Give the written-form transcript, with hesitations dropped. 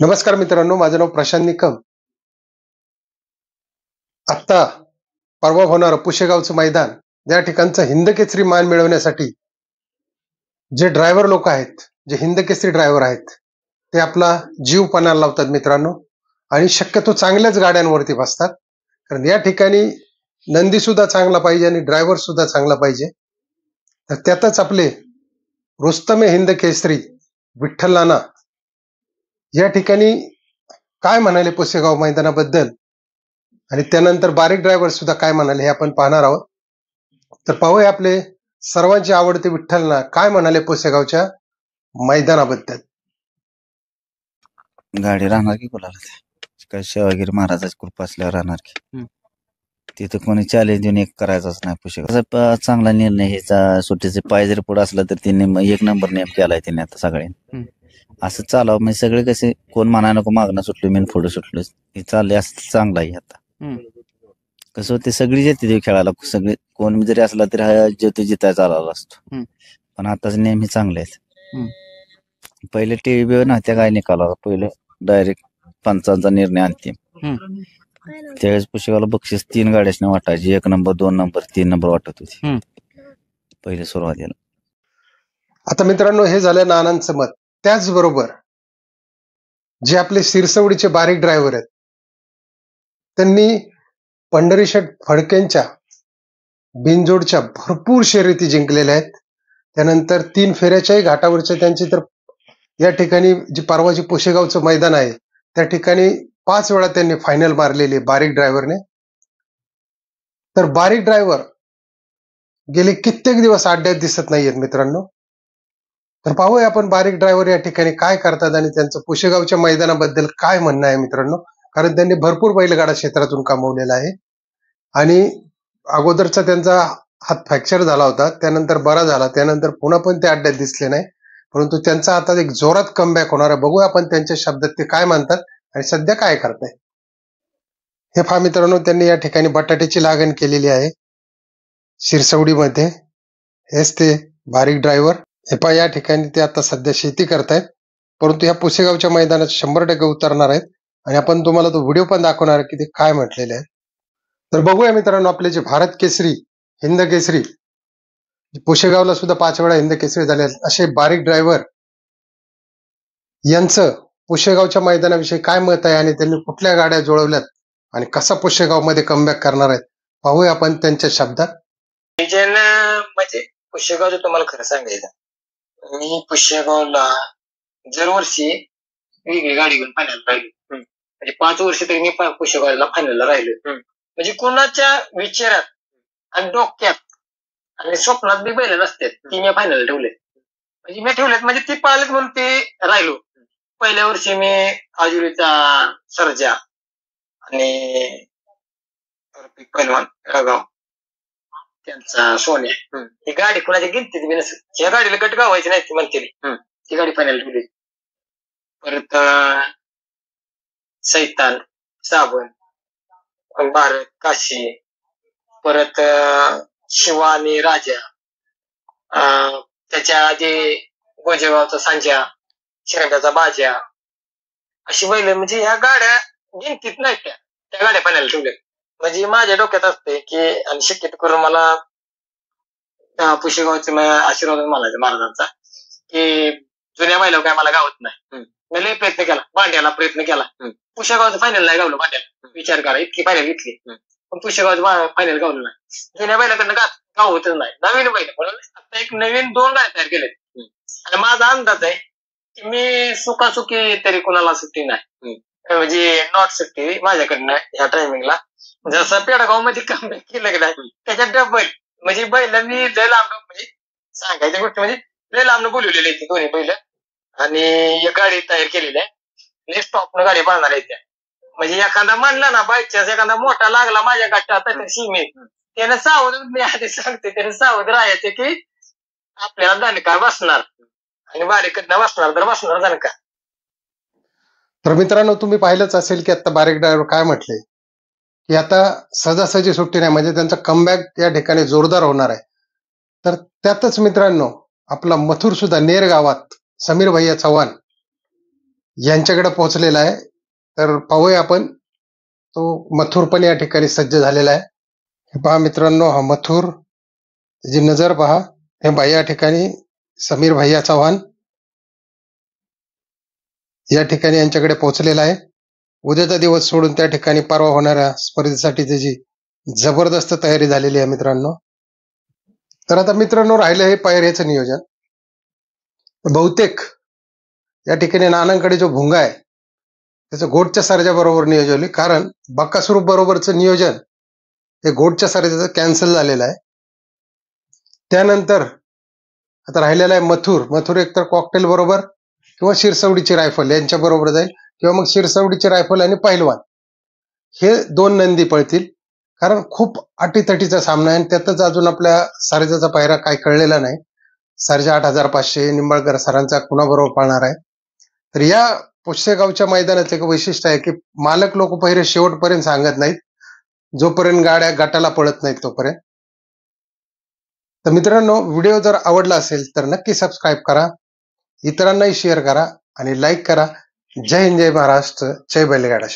नमस्कार मित्रांनो, माझं नाव प्रशांत निकम. आत्ता परवा होणारं पुशेगावचं मैदान, या ठिकाणचं हिंदकेसरी मान मिळवण्यासाठी जे ड्रायव्हर लोक आहेत, जे हिंदकेसरी ड्रायव्हर आहेत, ते आपला जीव पणाला लावतात मित्रांनो. आणि शक्यतो चांगल्याच गाड्यांवरती बसतात, कारण या ठिकाणी नंदी सुद्धा चांगला पाहिजे आणि ड्रायव्हर सुद्धा चांगला पाहिजे. तर त्यातच आपले रुस्तमे हिंदकेसरी विठ्ठल नाना या ठिकाणी काय म्हणाले पुसेगाव मैदानाबद्दल, आणि त्यानंतर बारीक ड्रायव्हर सुद्धा काय म्हणाले हे आपण पाहणार आहोत. तर पाहूया आपले सर्वांचे आवडते विठ्ठलना काय म्हणाले पुसेगावच्या मैदानाबद्दल. गाडी राहणार की कोणाला काय शिवागिरी महाराजाची कृपा असल्यावर राहणार की तिथं कोणी चॅलेंज देऊन एक करायचाच नाही. पुशेगावचा चांगला निर्णय ह्याचा. सुट्टीचे पाय जरी पुढे असला तर त्यांनी एक नंबर नेम केलाय त्यांनी आता सगळ्यांनी. असं चालावं म्हणजे सगळे कसे कोण म्हणा नको मागणं सुटलो मी पुढे सुटलो हे चालले असं चांगलं आहे. आता कसं होते सगळी येते देव खेळायला, सगळे कोण जरी असला तरी हा ज्योती जितायचा आलेला असतो. पण आताच नेम हे चांगले आहेत. पहिले टीव्ही नव्हत्या काय निकाला, पहिले डायरेक्ट पंचांचा निर्णय अंतिम. त्यावेळेस पुशेगावला बक्षीस 3 गाड्याने वाटायची, 1 नंबर 2 नंबर 3 नंबर वाटत होती पहिले सुरुवातीला. आता मित्रांनो, हे झालं नानांचं मत. त्याचबरोबर जे आपले सिरसवडीचे बारीक ड्रायव्हर आहेत, त्यांनी पंढरीशेठ फडकेंच्या बिनजोडच्या भरपूर शर्यती जिंकलेल्या आहेत. त्यानंतर 3 फेऱ्याच्याही घाटावरच्या त्यांची, तर या ठिकाणी जी परवाची पुशेगावचं मैदान आहे त्या ठिकाणी 5 वेळा त्यांनी फायनल मारलेली बारीक ड्रायव्हरने. तर बारीक ड्रायव्हर गेले कित्येक दिवस अड्ड्यात दिसत नाहीयेत मित्रांनो. तर पाहूया आपण बारीक ड्रायव्हर या ठिकाणी काय करतात आणि त्यांचं पुशेगावच्या मैदानाबद्दल काय म्हणणं आहे मित्रांनो. कारण त्यांनी भरपूर बैलगाडा क्षेत्रातून कमवलेला आहे आणि अगोदरचा त्यांचा हात फ्रॅक्चर झाला होता, त्यानंतर बरा झाला, त्यानंतर पुन्हा पण ते अड्ड्यात दिसले नाही. परंतु त्यांचा आता एक जोरात कमबॅक होणार आहे. बघूया आपण त्यांच्या शब्दात ते काय म्हणतात आणि सध्या काय करताय. हे पहा मित्रांनो, त्यांनी या ठिकाणी बटाट्याची लागण केलेली आहे शिरसवडीमध्ये. हेच ते बारीक ड्रायव्हर. हे पहा, या ठिकाणी ते आता सध्या शेती करतायत, परंतु या पुसेगावच्या मैदानात 100% उतरणार आहेत आणि आपण तुम्हाला तो व्हिडिओ पण दाखवणार आहे की ते काय म्हटलेले आहे. तर बघूया मित्रांनो, आपले जे भारत केसरी, हिंद केसरी, पुशेगावला सुद्धा 5 वेळा हिंद केसरी झाले असे बारीक ड्रायव्हर यांचं पुशेगावच्या मैदानाविषयी काय मत आहे आणि त्यांनी कुठल्या गाड्या जुळवल्यात आणि कसा पुशेगाव मध्ये कमबॅक करणार आहेत, पाहूया आपण त्यांच्या शब्दात. म्हणजे पुशेगावचं तुम्हाला खरं सांगायचं, मी पुशेगावला दरवर्षी वेगळी गाडी घेऊन फायनल राहिलो. म्हणजे 5 वर्ष तरी मी पुशेगावला फायनलला राहिलो. म्हणजे कोणाच्या विचारात आणि डोक्यात आणि स्वप्नात बी बैल नसतात ती मी फायनल ठेवले. म्हणजे मी ठेवलेत म्हणजे ती पाळलेत म्हणून ते राहिलो. पहिल्या वर्षी मी आजुरीचा सर्जा आणि पैलवान रगाव त्यांचा सोन्या, ही गाडी कुणाच्या गिनतीत बी नसत. या गाडीला गट गावायची नाही ती म्हणते ती गाडी फायनल ठेवली. परत सैतान, साबण, भारत, काशी, परत शिवा आणि राजा, त्याच्या आधी गोजेगावचा सांजा, शिरंगाचा बाजा, अशी बैल म्हणजे ह्या गाड्या गिनतीत नाही त्या गाड्या फायनल ठेवल्या. म्हणजे माझ्या डोक्यात असते की, आणि शक्यतो करून मला पुशेगावचे आशीर्वाद म्हणायचा महाराजांचा की जुन्या बैलावर काय मला गावत नाही. मी लय प्रयत्न केला, भांड्याला प्रयत्न केला, पुशेगावचं फायनल नाही गावलं. भांड्याला विचार करा, इतकी फायनल घेतली पण पुशेगावचं फायनल गावलं नाही. जुन्या बैलाकडनं गावतच नाही. नवीन बैल म्हणून आता एक नवीन 2 गाड्या तयार केले आणि माझा अंदाज आहे की मी सुखासुखी तरी कोणाला सुट्टी नाही, म्हणजे नॉट सुट्टी माझ्याकडनं ह्या टायमिंगला. जसं पेडगाव मध्ये कमबॅक केलं की नाही त्याच्यात डबल म्हणजे बैलांनी लय लांब, म्हणजे सांगायची गोष्ट म्हणजे लय लांबनं बोलवलेली आहे दोन्ही बैल आणि एक गाडी तयार केलेली आहे. लय स्टॉपनं गाडी पळणार आहे त्या. म्हणजे एखादा म्हणला ना बायचान्स एखादा मोठा लागला माझ्या गाठात सीमेत, त्यानं सावध, मी आधी सांगते त्यानं सावध राहायचं की आपल्याला दणका बसणार आणि बारीकडनं बसणार तर बसणार दणका. तर मित्रांनो, तुम्ही पाहिलंच असेल की आता बारीक ड्रायव्हर काय म्हटले की आता सहजासहजी सुट्टी नाही, म्हणजे त्यांचा कमबॅक या ठिकाणी जोरदार होणार आहे. तर त्यातच मित्रांनो, आपला मथुर सुद्धा नेर गावात समीर भैया चव्हाण यांच्याकडे पोहोचलेला आहे. तर पाहूया आपण, तो मथुर पण या ठिकाणी सज्ज झालेला आहे. हे पहा मित्रांनो, हा मथुर, त्याची नजर पहा. हे बाई या ठिकाणी समीर भैया चव्हाण या ठिकाणी यांच्याकडे पोहोचलेला आहे. उद्याचा दिवस सोडून त्या ठिकाणी परवा होणाऱ्या स्पर्धेसाठी त्याची जबरदस्त तयारी झालेली आहे मित्रांनो. तर आता मित्रांनो राहिलं हे पायऱ्याचं नियोजन. बहुतेक या ठिकाणी नानांकडे जो भुंगा आहे त्याचं गोटच्या सर्जा बरोबर नियोजन आहे, कारण बक्कासुर बरोबरचं नियोजन हे गोटच्या सर्जाचं कॅन्सल झालेलं आहे. त्यानंतर आता राहिलेला आहे मथुर एकतर कॉकटेल बरोबर किंवा शिरसवडीची रायफल यांच्या बरोबर जाईल, किंवा मग शिरसवडीची रायफल आणि पहिलवान हे 2 नंदी पळतील. कारण खूप अटीतटीचा सामना आहे आणि त्यातच अजून आपल्या सर्जाचा पायरा काय कळलेला नाही. सर्जा 8500 निंबाळकर सरांचा कुणाबरोबर पाळणार आहे. तर या पुसेगावच्या मैदानाचं एक वैशिष्ट्य आहे की मालक लोक पहिरे शेवटपर्यंत सांगत नाहीत, जोपर्यंत गाड्या गटाला पळत नाहीत तोपर्यंत. तर मित्रांनो, व्हिडिओ जर आवडला असेल तर नक्की सबस्क्राईब करा, इतरांनाही शेअर करा आणि लाईक करा. जय हिंद, जय महाराष्ट्र, जय बैलगाडा.